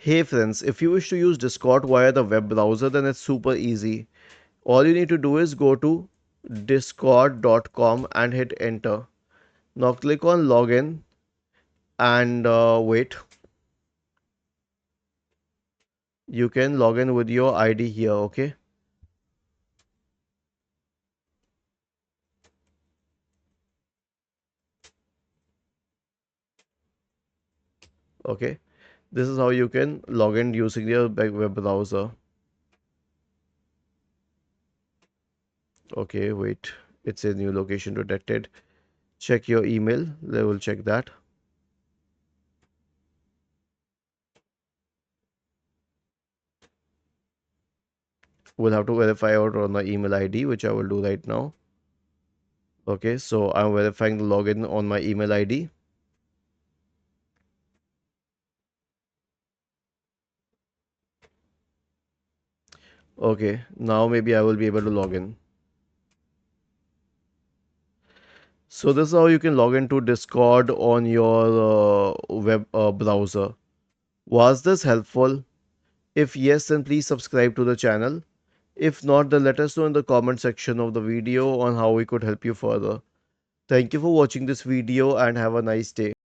Hey friends, if you wish to use Discord via the web browser, then it's super easy. All you need to do is go to discord.com and hit enter. Now click on login and wait. You can log in with your ID here, okay? Okay. This is how you can log in using your web browser. Okay, wait. It's a new location detected. Check your email. They will check that. We'll have to verify out on the email ID, which I will do right now. Okay, so I'm verifying the login on my email ID. Okay, now maybe I will be able to log in. So this is how you can log into Discord on your web browser. Was this helpful? If yes, then please subscribe to the channel. If not, then let us know in the comment section of the video on how we could help you further. Thank you for watching this video and have a nice day.